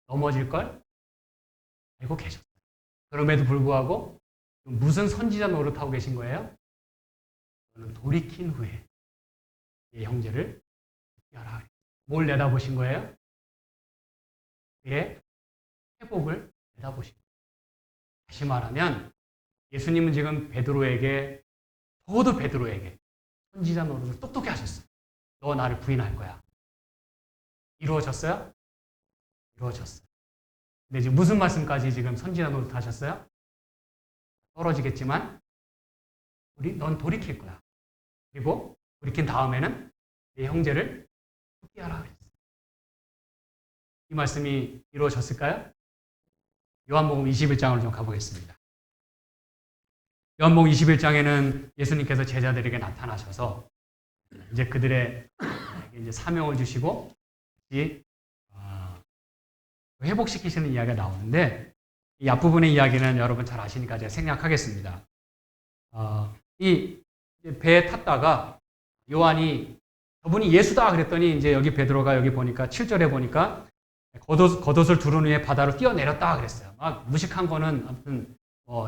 넘어질 걸 알고 계셨어요. 그럼에도 불구하고 무슨 선지자 노릇하고 계신 거예요? 저는 돌이킨 후에 네 형제를 굳게 하라. 뭘 내다보신 거예요? 그의 회복을 내다보신 거예요. 다시 말하면 예수님은 지금 베드로에게 저도 베드로에게 선지자 노릇을 똑똑히 하셨어요. 너 나를 부인할 거야. 이루어졌어요? 이루어졌어요. 근데 지금 무슨 말씀까지 지금 선지자 노릇 하셨어요? 떨어지겠지만 넌 돌이킬 거야. 그리고 돌이킨 다음에는 내 형제를 포기하라 그랬어요. 이 말씀이 이루어졌을까요? 요한복음 21장으로 좀 가보겠습니다. 요한복음 21장에는 예수님께서 제자들에게 나타나셔서 이제 그들의 이제 사명을 주시고 회복시키시는 이야기가 나오는데 이 앞부분의 이야기는 여러분 잘 아시니까 제가 생략하겠습니다. 이 배에 탔다가 요한이 저분이 예수다 그랬더니 이제 여기 베드로가 여기 보니까 7절에 보니까 겉옷을 두른 후에 바다로 뛰어내렸다 그랬어요. 막 무식한 거는 아무튼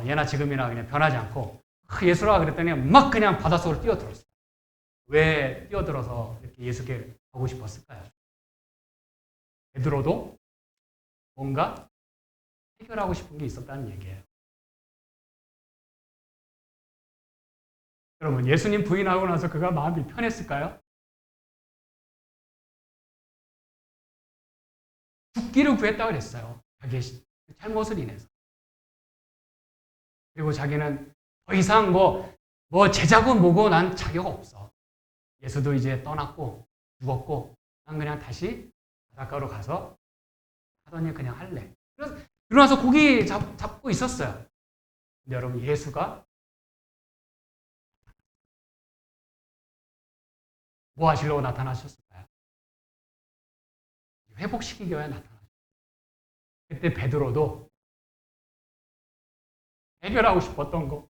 예나 지금이나 그냥 변하지 않고 예수라 그랬더니 막 그냥 바닷속으로 뛰어들었어요. 왜 뛰어들어서 이렇게 예수께 가고 싶었을까요? 베드로도 뭔가 해결하고 싶은 게 있었다는 얘기예요. 여러분, 예수님 부인하고 나서 그가 마음이 편했을까요? 죽기를 구했다고 그랬어요. 자기의 잘못을 인해서. 그리고 자기는 더 이상 제자고 뭐고 난 자격 없어. 예수도 이제 떠났고 죽었고 난 그냥 다시 바닷가로 가서 하던 일 그냥 할래. 그래서 일어나서 고기 잡고 있었어요. 근데 여러분 예수가 뭐 하시려고 나타나셨을까요? 회복시키기 위해 나타나셨어요. 그때 베드로도 해결하고 싶었던 거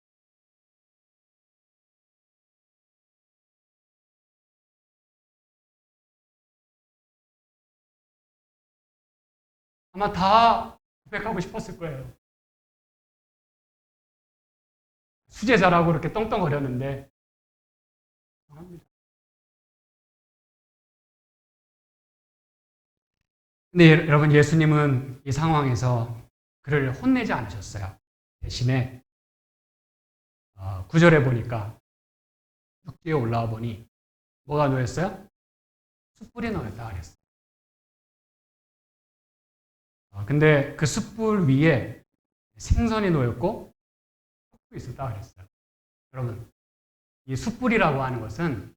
아마 다 고백하고 싶었을 거예요. 수제자라고 이렇게 떵떵거렸는데 근데 여러분 예수님은 이 상황에서 그를 혼내지 않으셨어요. 대신에 9절에 보니까 육지에 올라와 보니 뭐가 놓였어요? 숯불이 놓였다 그랬어요. 근데 그 숯불 위에 생선이 놓였고 떡도 있었다 그랬어요. 여러분 이 숯불이라고 하는 것은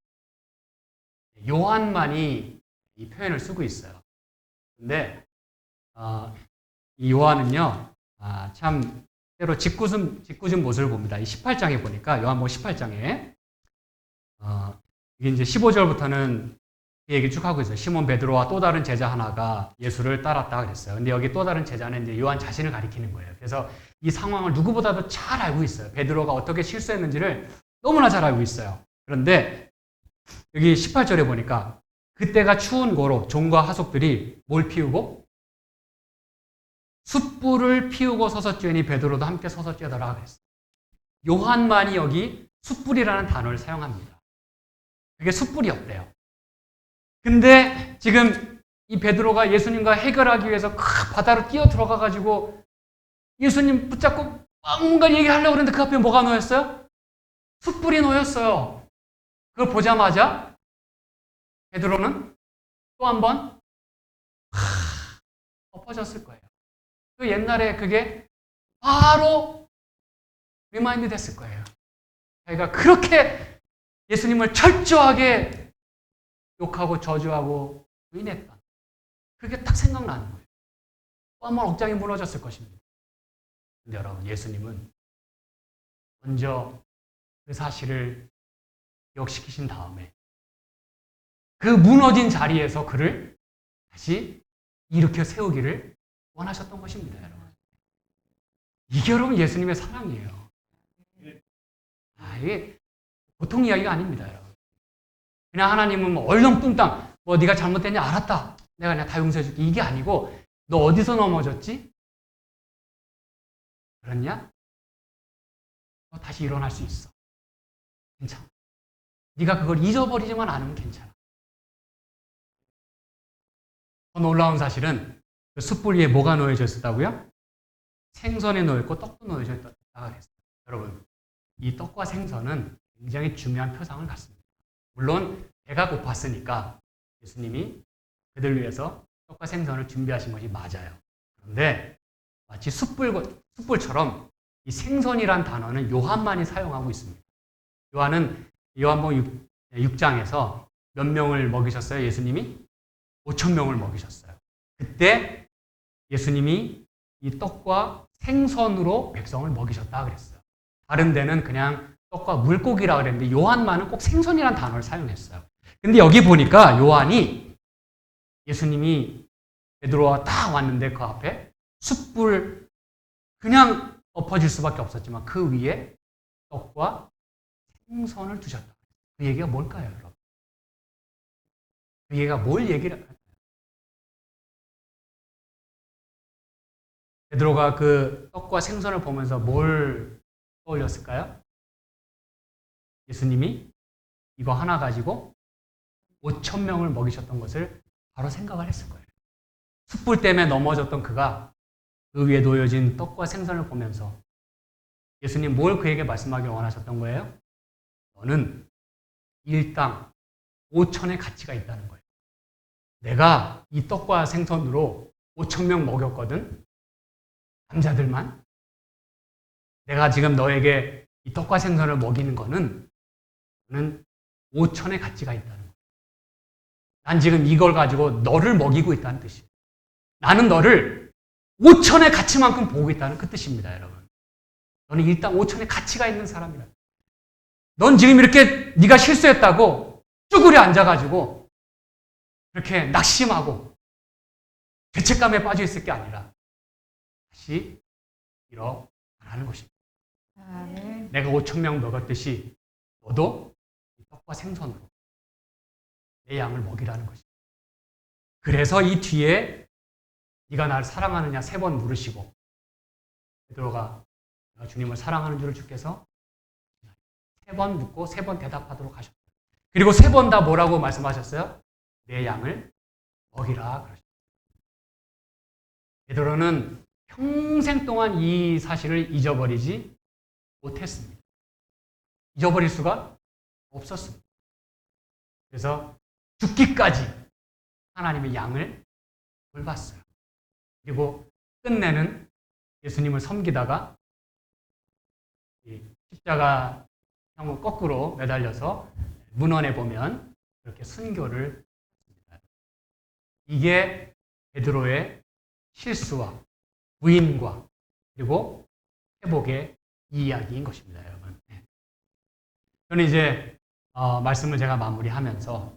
요한만이 이 표현을 쓰고 있어요. 근데 이 요한은요 참 때로 짓궂은 모습을 봅니다. 이 18장에 보니까 요한복음 18장에 이게 이제 15절부터는 얘기 쭉 하고 있어요. 시몬 베드로와 또 다른 제자 하나가 예수를 따랐다 그랬어요. 근데 여기 또 다른 제자는 이제 요한 자신을 가리키는 거예요. 그래서 이 상황을 누구보다도 잘 알고 있어요. 베드로가 어떻게 실수했는지를 너무나 잘 알고 있어요. 그런데 여기 18절에 보니까 그때가 추운 고로 종과 하속들이 뭘 피우고? 숯불을 피우고 서서 쬐니 베드로도 함께 서서 쬐더라 그랬어요. 요한만이 여기 숯불이라는 단어를 사용합니다. 그게 숯불이었대요. 근데 지금 이 베드로가 예수님과 해결하기 위해서 바다로 뛰어 들어가가지고 예수님 붙잡고 뭔가 얘기하려고 그랬는데 그 앞에 뭐가 놓였어요? 숯불이 놓였어요. 그걸 보자마자 베드로는 또 한 번 엎어졌을 거예요. 그 옛날에 그게 바로 리마인드 됐을 거예요. 자기가 그렇게 예수님을 철저하게 욕하고 저주하고 부인했던 그게 딱 생각나는 거예요. 또 한 번 억장이 무너졌을 것입니다. 근데 여러분 예수님은 먼저 그 사실을 기억시키신 다음에 그 무너진 자리에서 그를 다시 일으켜 세우기를 원하셨던 것입니다. 여러분. 이게 여러분 예수님의 사랑이에요. 이게 보통 이야기가 아닙니다. 여러분. 그냥 하나님은 얼렁뚱땅 네가 잘못됐냐 알았다. 내가 그냥 다 용서해 줄게. 이게 아니고 너 어디서 넘어졌지? 그랬냐? 너 다시 일어날 수 있어. 괜찮아. 네가 그걸 잊어버리지만 않으면 괜찮아. 더 놀라운 사실은 그 숯불 위에 뭐가 놓여져 있었다고요? 생선이 놓여있고 떡도 놓여져 있다고 그랬어요. 여러분, 이 떡과 생선은 굉장히 중요한 표상을 갖습니다. 물론 배가 고팠으니까 예수님이 그들 위해서 떡과 생선을 준비하신 것이 맞아요. 그런데 마치 숯불처럼 이 생선이란 단어는 요한만이 사용하고 있습니다. 요한은 요한복음 6장에서 몇 명을 먹이셨어요? 예수님이 5,000명을 먹이셨어요. 그때 예수님이 이 떡과 생선으로 백성을 먹이셨다 그랬어요. 다른 데는 그냥 떡과 물고기라 그랬는데 요한만은 꼭 생선이라는 단어를 사용했어요. 근데 여기 보니까 요한이 예수님이 베드로와 딱 왔는데 그 앞에 숯불 그냥 엎어질 수밖에 없었지만 그 위에 떡과 생선을 두셨다. 그 얘기가 뭘까요, 여러분? 그 얘기가 뭘 얘기를 할까요? 베드로가 그 떡과 생선을 보면서 뭘 떠올렸을까요? 예수님이 이거 하나 가지고 5,000명을 먹이셨던 것을 바로 생각을 했을 거예요. 숯불 때문에 넘어졌던 그가 그 위에 놓여진 떡과 생선을 보면서 예수님 뭘 그에게 말씀하기 원하셨던 거예요? 너는 일당 5천의 가치가 있다는 거예요. 내가 이 떡과 생선으로 5,000명 먹였거든. 남자들만. 내가 지금 너에게 이 떡과 생선을 먹이는 거는 5천의 가치가 있다는 거예요. 난 지금 이걸 가지고 너를 먹이고 있다는 뜻이에요. 나는 너를 5천의 가치만큼 보고 있다는 그 뜻입니다, 여러분. 너는 일단 5천의 가치가 있는 사람이라. 넌 지금 이렇게 네가 실수했다고 쭈그려 앉아가지고 이렇게 낙심하고 죄책감에 빠져 있을 게 아니라 다시 일어나는 것입니다. 내가 5,000명 먹었듯이 너도 떡과 생선으로 내 양을 먹이라는 것입니다. 그래서 이 뒤에 네가 나를 사랑하느냐 3번 물으시고 베드로가 내가 주님을 사랑하는 줄을 주께서 3번 묻고 3번 대답하도록 하셨어요. 그리고 3번 다 뭐라고 말씀하셨어요? 내 양을 먹이라 그러셨어요. 베드로는 평생 동안 이 사실을 잊어버리지 못했습니다. 잊어버릴 수가 없었습니다. 그래서 죽기까지 하나님의 양을 돌봤어요. 그리고 끝내는 예수님을 섬기다가 십자가 형을 거꾸로 매달려서 문헌에 보면 이렇게 순교를 했습니다. 이게 베드로의 실수와 부인과 그리고 회복의 이야기인 것입니다, 여러분. 저는 이제 말씀을 제가 마무리하면서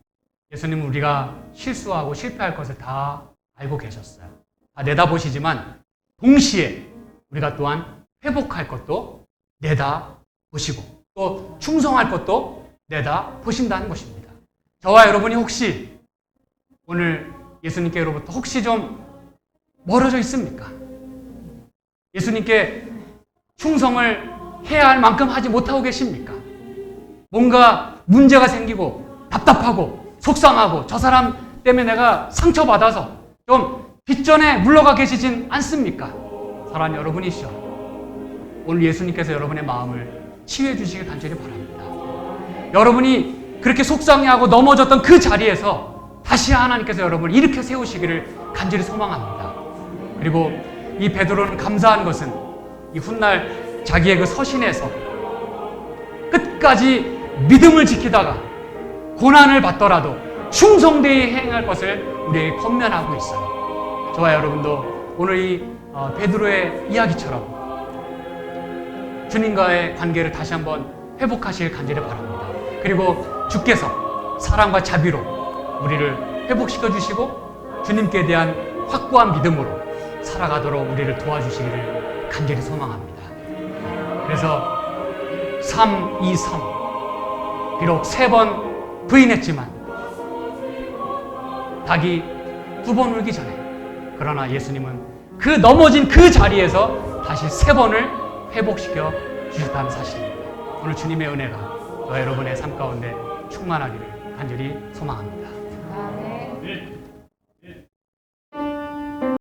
예수님은 우리가 실수하고 실패할 것을 다 알고 계셨어요. 다 내다보시지만 동시에 우리가 또한 회복할 것도 내다보시고 또 충성할 것도 내다보신다는 것입니다. 저와 여러분이 혹시 오늘 예수님께로부터 혹시 좀 멀어져 있습니까? 예수님께 충성을 해야 할 만큼 하지 못하고 계십니까? 뭔가 문제가 생기고 답답하고 속상하고 저 사람 때문에 내가 상처받아서 좀 뒷전에 물러가 계시진 않습니까? 사랑하는 여러분이시죠? 오늘 예수님께서 여러분의 마음을 치유해 주시길 간절히 바랍니다. 여러분이 그렇게 속상해하고 넘어졌던 그 자리에서 다시 하나님께서 여러분을 일으켜 세우시기를 간절히 소망합니다. 그리고 이 베드로는 감사한 것은 이 훗날 자기의 그 서신에서 끝까지 믿음을 지키다가 고난을 받더라도 충성되이 행할 것을 우리에게 권면하고 있어요. 저와 여러분도 오늘 이 베드로의 이야기처럼 주님과의 관계를 다시 한번 회복하시길 간절히 바랍니다. 그리고 주께서 사랑과 자비로 우리를 회복시켜 주시고 주님께 대한 확고한 믿음으로 살아가도록 우리를 도와주시기를 간절히 소망합니다. 그래서 3, 2, 3 비록 3번 부인했지만 닭이 2번 울기 전에 그러나 예수님은 그 넘어진 그 자리에서 다시 3번을 회복시켜 주셨다는 사실입니다. 오늘 주님의 은혜가 저와 여러분의 삶 가운데 충만하기를 간절히 소망합니다. 아멘.